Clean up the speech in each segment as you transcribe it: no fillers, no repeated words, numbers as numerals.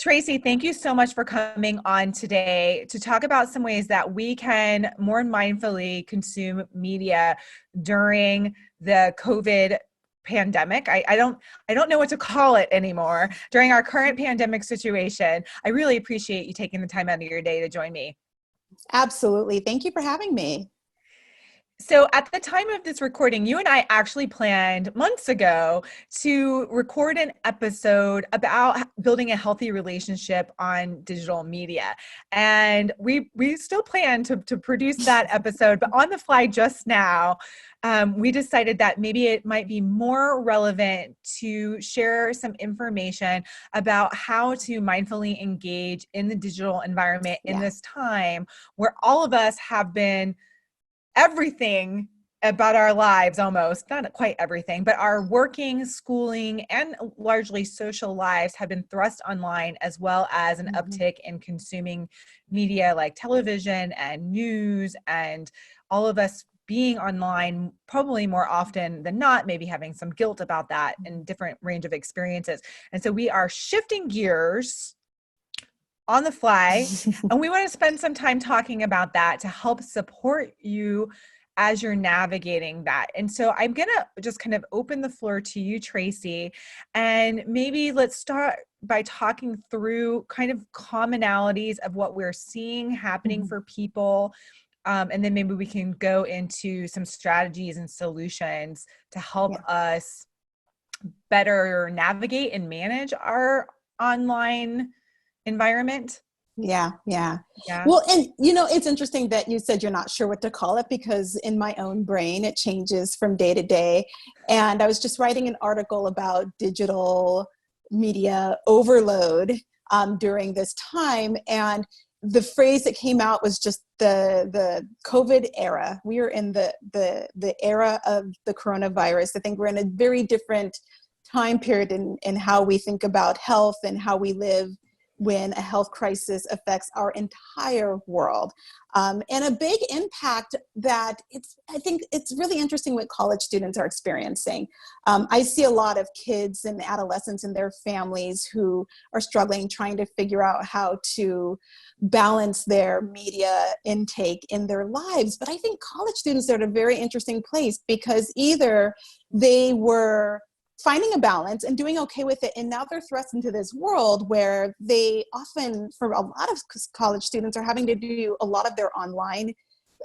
Tracy, thank you so much for coming on today to talk about some ways that we can more mindfully consume media during the COVID pandemic. I don't know what to call it anymore. During our current pandemic situation, I really appreciate you taking the time out of your day to join me. Absolutely. Thank you for having me. So at the time of this recording, you and I actually planned months ago to record an episode about building a healthy relationship on digital media. And we still plan to produce that episode, but on the fly just now, we decided that maybe it might be more relevant to share some information about how to mindfully engage in the digital environment in this time where all of us have been everything about our lives, almost not quite everything, but our working, schooling, and largely social lives have been thrust online, as well as an uptick in consuming media like television and news, and all of us being online probably more often than not, maybe having some guilt about that and different range of experiences. And so we are shifting gears on the fly. And we want to spend some time talking about that to help support you as you're navigating that. And so I'm going to just kind of open the floor to you, Tracy, and maybe let's start by talking through kind of commonalities of what we're seeing happening for people. And then maybe we can go into some strategies and solutions to help us better navigate and manage our online environment. Yeah. Well, and it's interesting that you said you're not sure what to call it, because in my own brain, it changes from day to day. And I was just writing an article about digital media overload during this time. And the phrase that came out was just the COVID era. We are in the era of the coronavirus. I think we're in a very different time period in how we think about health and how we live when a health crisis affects our entire world. And a big impact that I think it's really interesting what college students are experiencing. I see a lot of kids and adolescents and their families who are struggling, trying to figure out how to balance their media intake in their lives. But I think college students are at a very interesting place, because either they were finding a balance and doing okay with it, and now they're thrust into this world where they often, for a lot of college students, are having to do a lot of their online,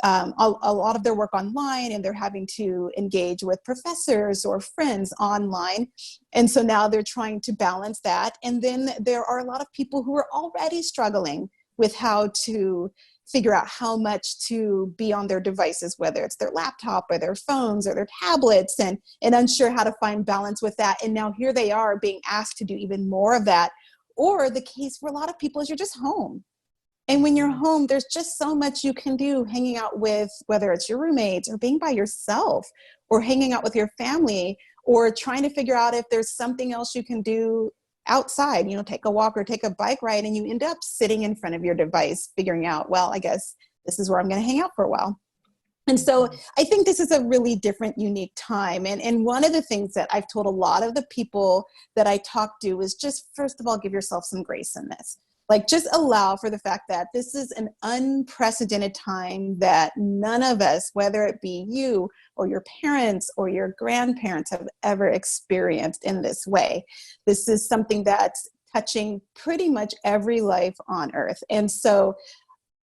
a lot of their work online, and they're having to engage with professors or friends online. And so now they're trying to balance that. And then there are a lot of people who are already struggling with how to figure out how much to be on their devices, whether it's their laptop or their phones or their tablets, and unsure how to find balance with that. And now here they are being asked to do even more of that. Or the case for a lot of people is you're just home. And when you're home, there's just so much you can do, hanging out with, whether it's your roommates or being by yourself or hanging out with your family, or trying to figure out if there's something else you can do outside, take a walk or take a bike ride, and you end up sitting in front of your device, figuring out, well, I guess this is where I'm going to hang out for a while. And so I think this is a really different, unique time. And one of the things that I've told a lot of the people that I talk to is just, first of all, give yourself some grace in this. Like, just allow for the fact that this is an unprecedented time that none of us, whether it be you or your parents or your grandparents, have ever experienced in this way. This is something that's touching pretty much every life on earth. And so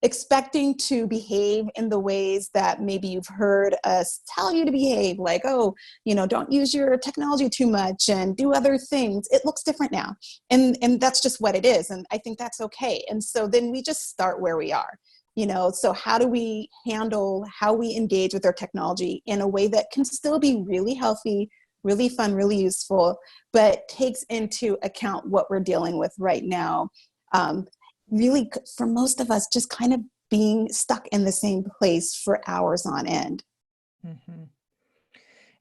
expecting to behave in the ways that maybe you've heard us tell you to behave, like, don't use your technology too much and do other things. It looks different now. And that's just what it is. And I think that's okay. And so then we just start where we are, so how do we handle how we engage with our technology in a way that can still be really healthy, really fun, really useful, but takes into account what we're dealing with right now. Really, for most of us, just kind of being stuck in the same place for hours on end. Mm-hmm.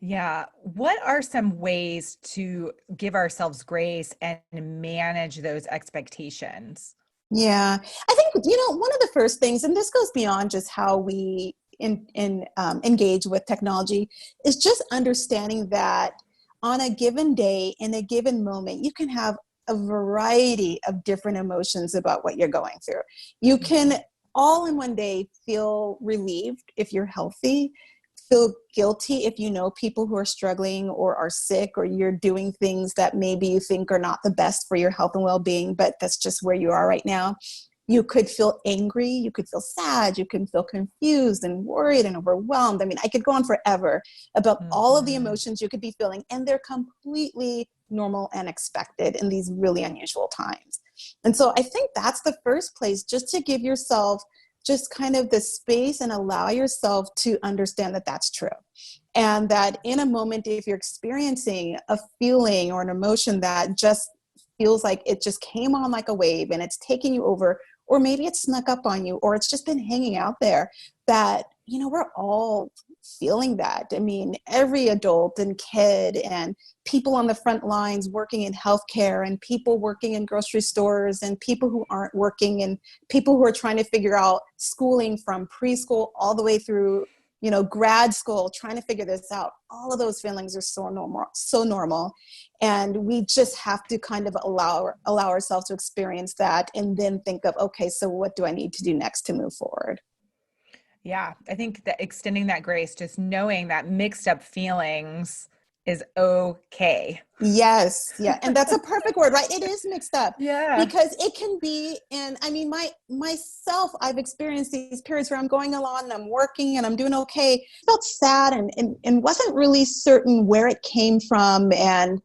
Yeah. What are some ways to give ourselves grace and manage those expectations? Yeah, I think, one of the first things, and this goes beyond just how we engage with technology, is just understanding that on a given day, in a given moment, you can have a variety of different emotions about what you're going through. You can all in one day feel relieved if you're healthy, feel guilty if you know people who are struggling or are sick, or you're doing things that maybe you think are not the best for your health and well-being, but that's just where you are right now. You could feel angry, you could feel sad, you can feel confused and worried and overwhelmed. I mean, I could go on forever about all of the emotions you could be feeling, and they're completely normal and expected in these really unusual times. And so I think that's the first place, just to give yourself just kind of the space and allow yourself to understand that that's true. And that in a moment, if you're experiencing a feeling or an emotion that just feels like it just came on like a wave and it's taking you over, or maybe it snuck up on you, or it's just been hanging out there, that, you know, we're all feeling that. I mean, every adult and kid and people on the front lines working in healthcare, and people working in grocery stores, and people who aren't working, and people who are trying to figure out schooling from preschool all the way through, you know, grad school, trying to figure this out. All of those feelings are so normal. And we just have to kind of allow ourselves to experience that, and then think of, okay, so what do I need to do next to move forward? Yeah, I think that extending that grace, just knowing that mixed up feelings is okay. Yes. Yeah. And that's a perfect word, right? It is mixed up, Yeah. because it can be, and I mean, myself, I've experienced these periods where I'm going along and I'm working and I'm doing okay. Felt sad and wasn't really certain where it came from, and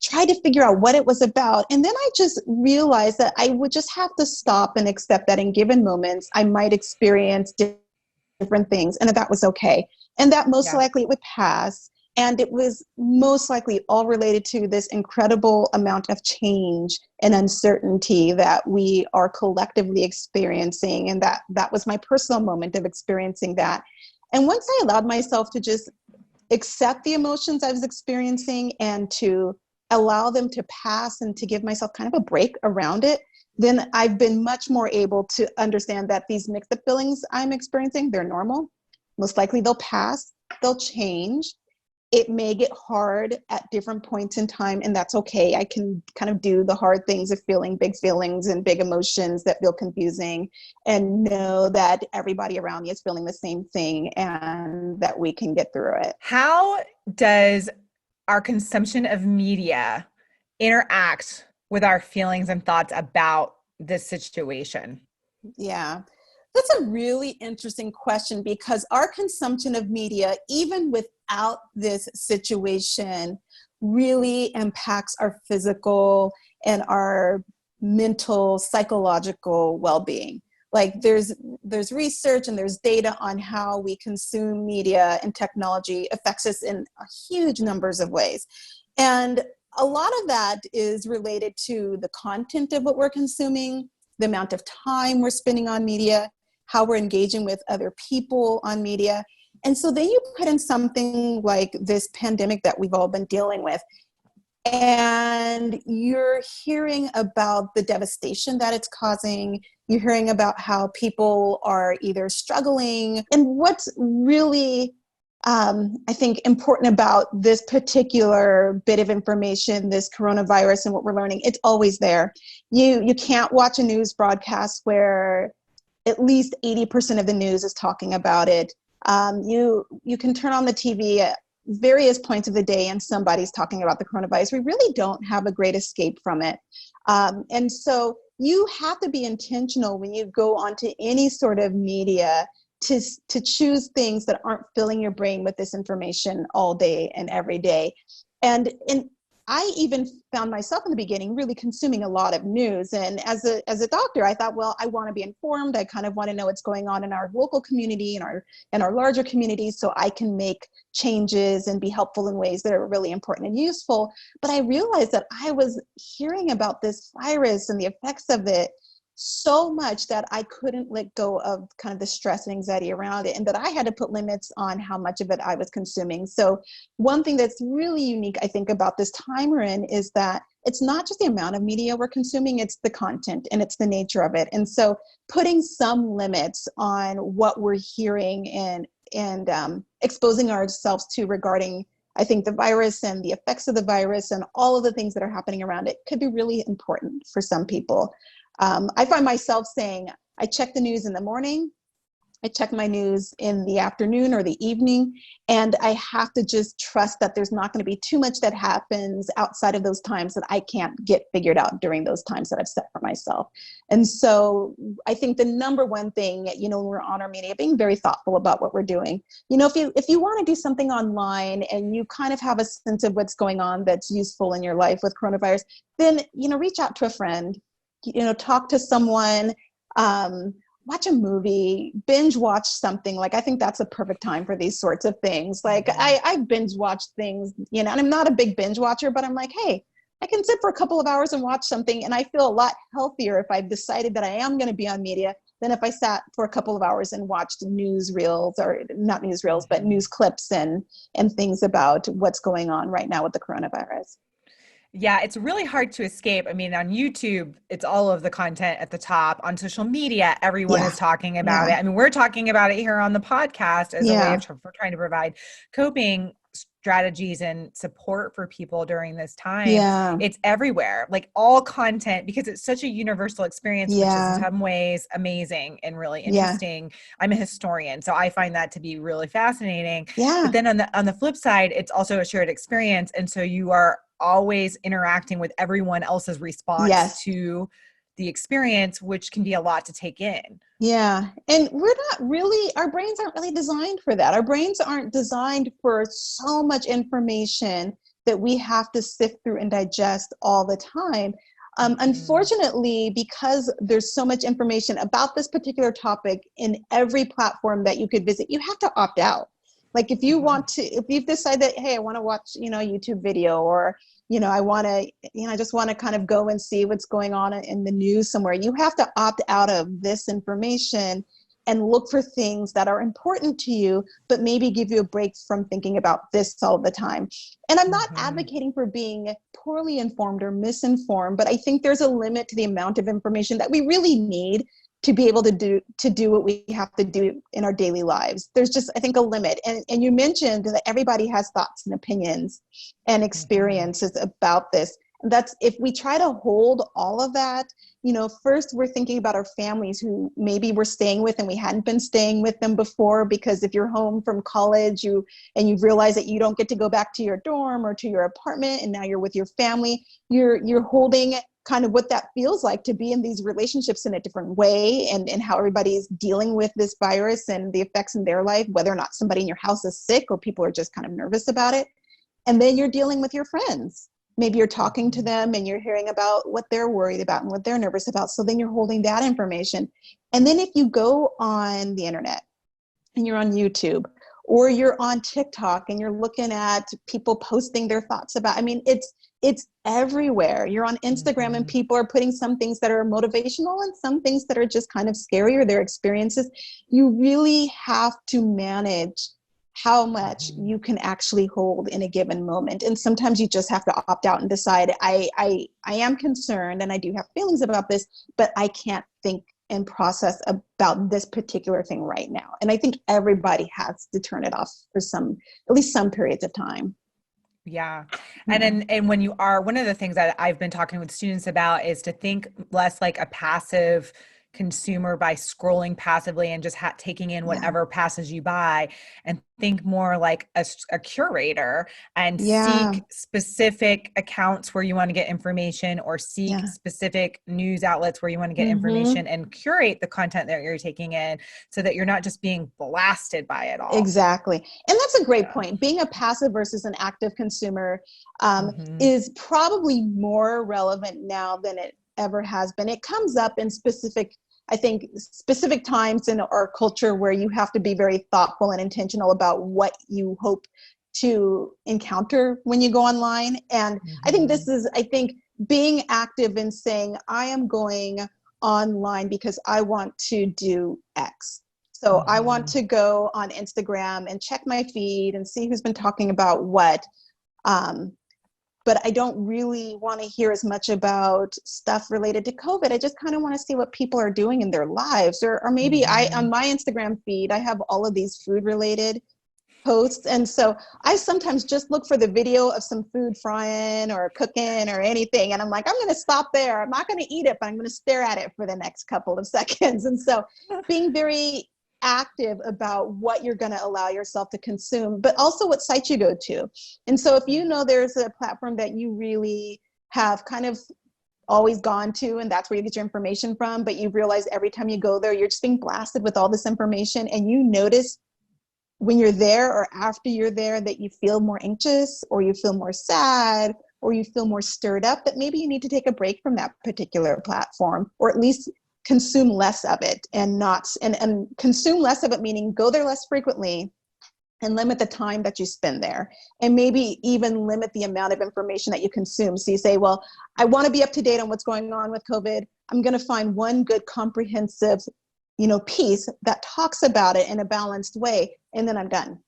tried to figure out what it was about. And then I just realized that I would just have to stop and accept that in given moments, I might experience different things, and that was okay. And that most Yeah. likely it would pass. And it was most likely all related to this incredible amount of change and uncertainty that we are collectively experiencing. And that was my personal moment of experiencing that. And once I allowed myself to just accept the emotions I was experiencing and to allow them to pass, and to give myself kind of a break around it, then I've been much more able to understand that these mixed up feelings I'm experiencing, they're normal. Most likely they'll pass, they'll change. It may get hard at different points in time, and that's okay. I can kind of do the hard things of feeling big feelings and big emotions that feel confusing, and know that everybody around me is feeling the same thing, and that we can get through it. How does our consumption of media interact with our feelings and thoughts about this situation? Yeah, that's a really interesting question, because our consumption of media, even without this situation, really impacts our physical and our mental, psychological well-being. Like there's research and there's data on how we consume media and technology affects us in huge numbers of ways. And a lot of that is related to the content of what we're consuming, the amount of time we're spending on media, how we're engaging with other people on media. And so then you put in something like this pandemic that we've all been dealing with, and you're hearing about the devastation that it's causing. You're hearing about how people are either struggling. And what's really, I think, important about this particular bit of information, this coronavirus and what we're learning, it's always there. You can't watch a news broadcast where at least 80% of the news is talking about it. You can turn on the TV at various points of the day and somebody's talking about the coronavirus. We really don't have a great escape from it. And so you have to be intentional when you go onto any sort of media to choose things that aren't filling your brain with this information all day and every day. And I even found myself in the beginning really consuming a lot of news. And as a doctor, I thought, well, I want to be informed. I kind of want to know what's going on in our local community and our larger community, so I can make changes and be helpful in ways that are really important and useful. But I realized that I was hearing about this virus and the effects of it so much that I couldn't let go of kind of the stress and anxiety around it, and that I had to put limits on how much of it I was consuming. So one thing that's really unique, I think, about this time we're in is that it's not just the amount of media we're consuming, it's the content and it's the nature of it. And so putting some limits on what we're hearing and exposing ourselves to regarding I think the virus and the effects of the virus and all of the things that are happening around it could be really important for some people. I find myself saying, I check the news in the morning, I check my news in the afternoon or the evening, and I have to just trust that there's not going to be too much that happens outside of those times that I can't get figured out during those times that I've set for myself. And so I think the number one thing, when we're on our media, being very thoughtful about what we're doing. If you want to do something online and you kind of have a sense of what's going on that's useful in your life with coronavirus, then, reach out to a friend, talk to someone, watch a movie, binge watch something. Like, I think that's a perfect time for these sorts of things. Like, I binge watch things, and I'm not a big binge watcher, but I'm like, hey, I can sit for a couple of hours and watch something, and I feel a lot healthier if I've decided that I am going to be on media than if I sat for a couple of hours and watched newsreels, or not newsreels, but news clips and things about what's going on right now with the coronavirus. Yeah, it's really hard to escape. I mean, on YouTube, it's all of the content at the top. On social media, everyone is talking about it. I mean, we're talking about it here on the podcast as a way of for trying to provide coping strategies and support for people during this time. It's everywhere, like all content, because it's such a universal experience, which is in some ways amazing and really interesting. I'm a historian, so I find that to be really fascinating. But then on the flip side, it's also a shared experience. And so you are always interacting with everyone else's response to the experience, which can be a lot to take in. Yeah. And our brains aren't really designed for that. Our brains aren't designed for so much information that we have to sift through and digest all the time. Unfortunately, because there's so much information about this particular topic in every platform that you could visit, you have to opt out. Like, if you've decided that, hey, I want to watch, a YouTube video, or, I just want to kind of go and see what's going on in the news somewhere, you have to opt out of this information and look for things that are important to you, but maybe give you a break from thinking about this all the time. And I'm not advocating for being poorly informed or misinformed, but I think there's a limit to the amount of information that we really need to be able to do what we have to do in our daily lives. There's just, I think, a limit. And you mentioned that everybody has thoughts and opinions and experiences about this. That's, if we try to hold all of that, first we're thinking about our families who maybe we're staying with and we hadn't been staying with them before, because if you're home from college, and you've realized that you don't get to go back to your dorm or to your apartment, and now you're with your family, you're holding kind of what that feels like to be in these relationships in a different way, and how everybody's dealing with this virus and the effects in their life, whether or not somebody in your house is sick or people are just kind of nervous about it. And then you're dealing with your friends. Maybe you're talking to them and you're hearing about what they're worried about and what they're nervous about. So then you're holding that information. And then if you go on the internet and you're on YouTube, or you're on TikTok and you're looking at people posting their thoughts about, it's everywhere. You're on Instagram and people are putting some things that are motivational and some things that are just kind of scary, or their experiences. You really have to manage how much you can actually hold in a given moment. And sometimes you just have to opt out and decide, I am concerned and I do have feelings about this, but I can't think and process about this particular thing right now. And I think everybody has to turn it off for at least some periods of time. Yeah. And when you are, one of the things that I've been talking with students about is to think less like a passive consumer by scrolling passively and just taking in whatever passes you by, and think more like a curator, and seek specific accounts where you want to get information, or seek specific news outlets where you want to get information, and curate the content that you're taking in so that you're not just being blasted by it all. Exactly. And that's a great point. Being a passive versus an active consumer is probably more relevant now than it ever has been. It comes up in specific times in our culture where you have to be very thoughtful and intentional about what you hope to encounter when you go online. And I think being active in saying, I am going online because I want to do X. So I want to go on Instagram and check my feed and see who's been talking about what. But I don't really want to hear as much about stuff related to COVID. I just kind of want to see what people are doing in their lives. Or maybe on my Instagram feed, I have all of these food related posts. And so I sometimes just look for the video of some food frying or cooking or anything. And I'm like, I'm going to stop there. I'm not going to eat it, but I'm going to stare at it for the next couple of seconds. And so being very active about what you're going to allow yourself to consume, but also what sites you go to. And so if you know there's a platform that you really have kind of always gone to, and that's where you get your information from, but you realize every time you go there, you're just being blasted with all this information, and you notice when you're there or after you're there that you feel more anxious or you feel more sad or you feel more stirred up, that maybe you need to take a break from that particular platform, or at least consume less of it, and not and consume less of it, meaning go there less frequently and limit the time that you spend there, and maybe even limit the amount of information that you consume. So you say, well, I want to be up to date on what's going on with COVID. I'm going to find one good comprehensive, piece that talks about it in a balanced way, and then I'm done.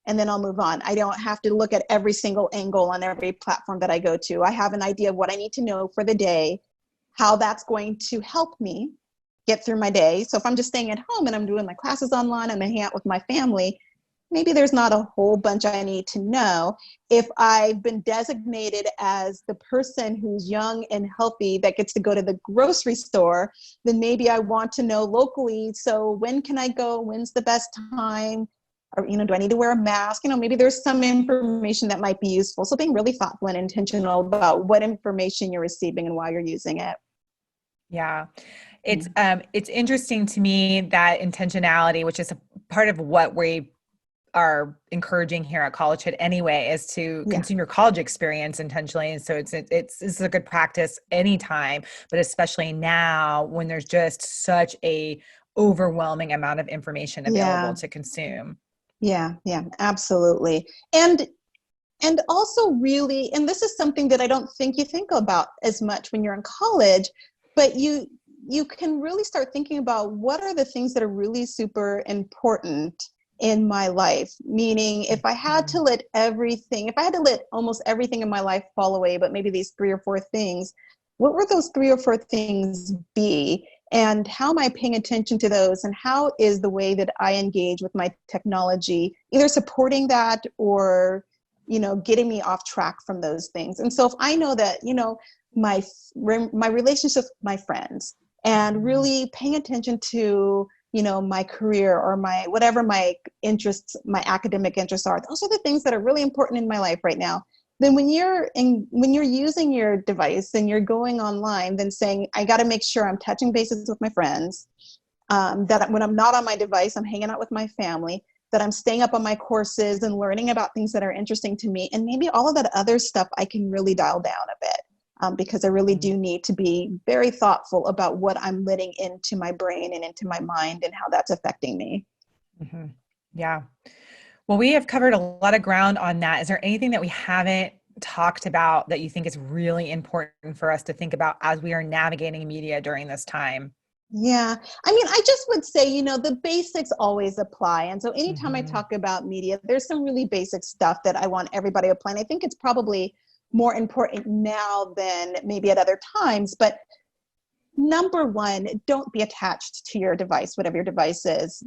And then I'll move on. I don't have to look at every single angle on every platform that I go to. I have an idea of what I need to know for the day, how that's going to help me get through my day. So if I'm just staying at home and I'm doing my classes online, I'm hanging out with my family, maybe there's not a whole bunch I need to know. If I've been designated as the person who's young and healthy that gets to go to the grocery store, then maybe I want to know locally. So when can I go? When's the best time? Or, do I need to wear a mask? Maybe there's some information that might be useful. So being really thoughtful and intentional about what information you're receiving and why you're using it. Yeah. It's interesting to me that intentionality, which is a part of what we are encouraging here at College Fit anyway, is to consume your college experience intentionally. And so it's a good practice anytime, but especially now when there's just such a overwhelming amount of information available to consume. Yeah, absolutely. And also really, and this is something that I don't think you think about as much when you're in college, but you can really start thinking about what are the things that are really super important in my life. Meaning, if I had to let almost everything in my life fall away, but maybe these 3 or 4 things, what would those 3 or 4 things be? And how am I paying attention to those? And how is the way that I engage with my technology either supporting that or, getting me off track from those things? And so if I know that, my relationship with my friends, and really paying attention to, my career or whatever my interests, my academic interests are, those are the things that are really important in my life right now. Then when you're using your device and you're going online, then saying, I got to make sure I'm touching bases with my friends, that when I'm not on my device, I'm hanging out with my family, that I'm staying up on my courses and learning about things that are interesting to me. And maybe all of that other stuff I can really dial down a bit. Because I really do need to be very thoughtful about what I'm letting into my brain and into my mind and how that's affecting me. Mm-hmm. Yeah. Well, we have covered a lot of ground on that. Is there anything that we haven't talked about that you think is really important for us to think about as we are navigating media during this time? Yeah. I just would say, the basics always apply. And so anytime I talk about media, there's some really basic stuff that I want everybody to apply. And I think it's probably more important now than maybe at other times. But number one, don't be attached to your device, whatever your device is.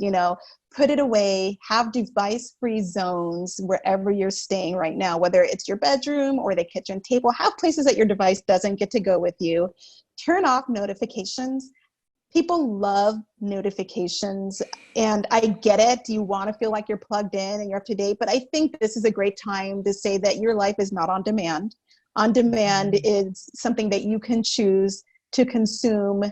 Put it away, have device-free zones wherever you're staying right now, whether it's your bedroom or the kitchen table. Have places that your device doesn't get to go with you. Turn off notifications. People love notifications, and I get it. You want to feel like you're plugged in and you're up to date, but I think this is a great time to say that your life is not on demand. On demand is something that you can choose to consume,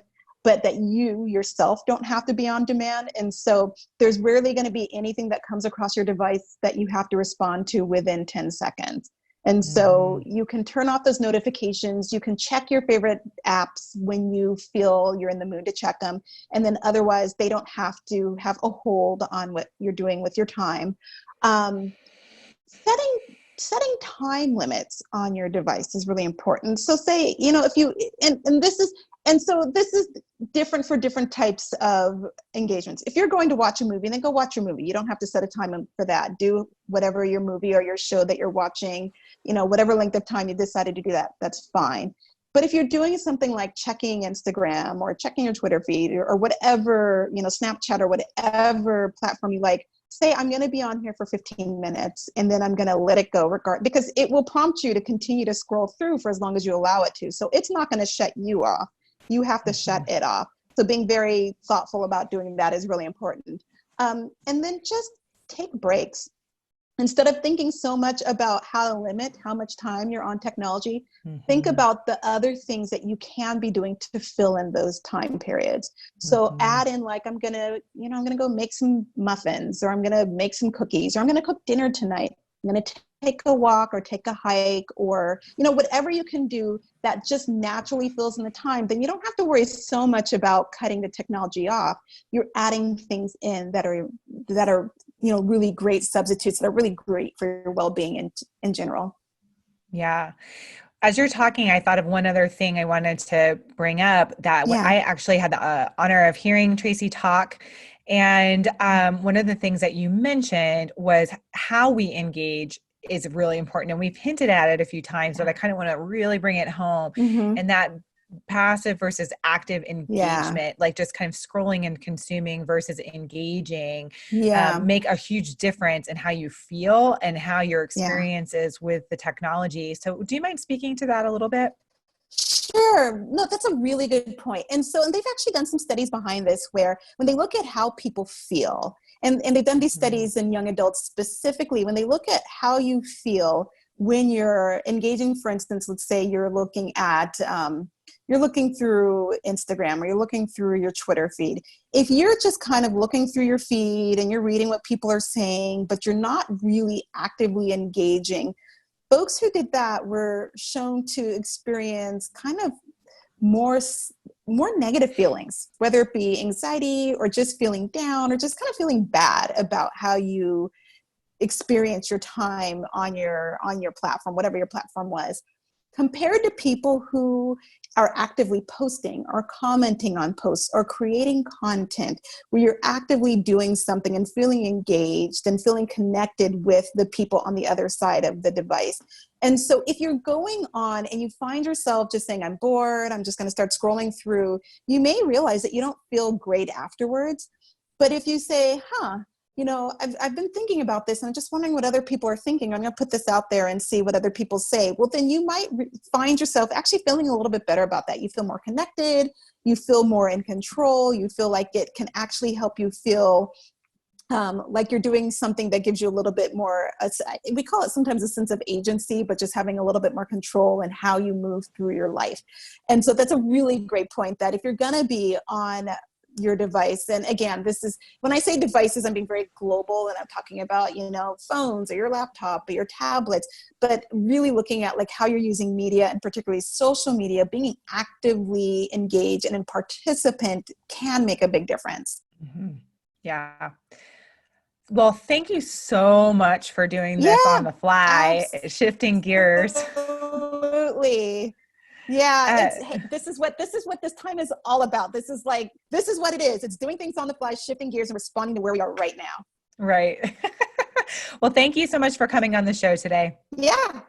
but that you yourself don't have to be on demand. And so there's rarely going to be anything that comes across your device that you have to respond to within 10 seconds. And so you can turn off those notifications. You can check your favorite apps when you feel you're in the mood to check them. And then otherwise, they don't have to have a hold on what you're doing with your time. Setting time limits on your device is really important. So say, if you, this is different for different types of engagements. If you're going to watch a movie, then go watch your movie. You don't have to set a time for that. Do whatever your movie or your show that you're watching, whatever length of time you decided to do that, that's fine. But if you're doing something like checking Instagram or checking your Twitter feed or whatever, Snapchat or whatever platform you like, say, I'm going to be on here for 15 minutes and then I'm going to let it go because it will prompt you to continue to scroll through for as long as you allow it to. So it's not going to shut you off. You have to shut it off. So being very thoughtful about doing that is really important. And then just take breaks. Instead of thinking so much about how to limit how much time you're on technology, think about the other things that you can be doing to fill in those time periods. So add in, like, I'm going to go make some muffins, or I'm going to make some cookies, or I'm going to cook dinner tonight. I'm going to take a walk or take a hike, or, whatever you can do that just naturally fills in the time. Then you don't have to worry so much about cutting the technology off. You're adding things in that are really great substitutes that are really great for your well-being in general. Yeah. As you're talking, I thought of one other thing I wanted to bring up that I actually had the honor of hearing Tracy talk. And one of the things that you mentioned was how we engage is really important. And we've hinted at it a few times, but I kind of want to really bring it home. And that passive versus active engagement, like just kind of scrolling and consuming versus engaging, make a huge difference in how you feel and how your experience is with the technology. So do you mind speaking to that a little bit? Sure. No, that's a really good point. And they've actually done some studies behind this where when they look at how people feel, and they've done these studies in young adults specifically, when they look at how you feel when you're engaging, for instance, let's say you're looking through Instagram, or you're looking through your Twitter feed. If you're just kind of looking through your feed and you're reading what people are saying, but you're not really actively engaging, folks who did that were shown to experience kind of more negative feelings, whether it be anxiety or just feeling down or just kind of feeling bad about how you experience your time on your platform, whatever your platform was, compared to people who are actively posting or commenting on posts or creating content where you're actively doing something and feeling engaged and feeling connected with the people on the other side of the device. And so if you're going on and you find yourself just saying, I'm bored, I'm just going to start scrolling through, you may realize that you don't feel great afterwards. But if you say, I've been thinking about this and I'm just wondering what other people are thinking. I'm going to put this out there and see what other people say. Well, then you might find yourself actually feeling a little bit better about that. You feel more connected. You feel more in control. You feel like it can actually help you feel like you're doing something that gives you a little bit more, we call it sometimes a sense of agency, but just having a little bit more control in how you move through your life. And so that's a really great point, that if you're going to be on your device, and again, this is, when I say devices, I'm being very global, and I'm talking about, phones or your laptop or your tablets, but really looking at like how you're using media, and particularly social media. Being actively engaged and a participant can make a big difference. Yeah. Well, thank you so much for doing this on the fly, shifting gears. Absolutely. Yeah, this is what this time is all about. this is what it is. It's doing things on the fly, shifting gears, and responding to where we are right now. Right. Well, thank you so much for coming on the show today. Yeah.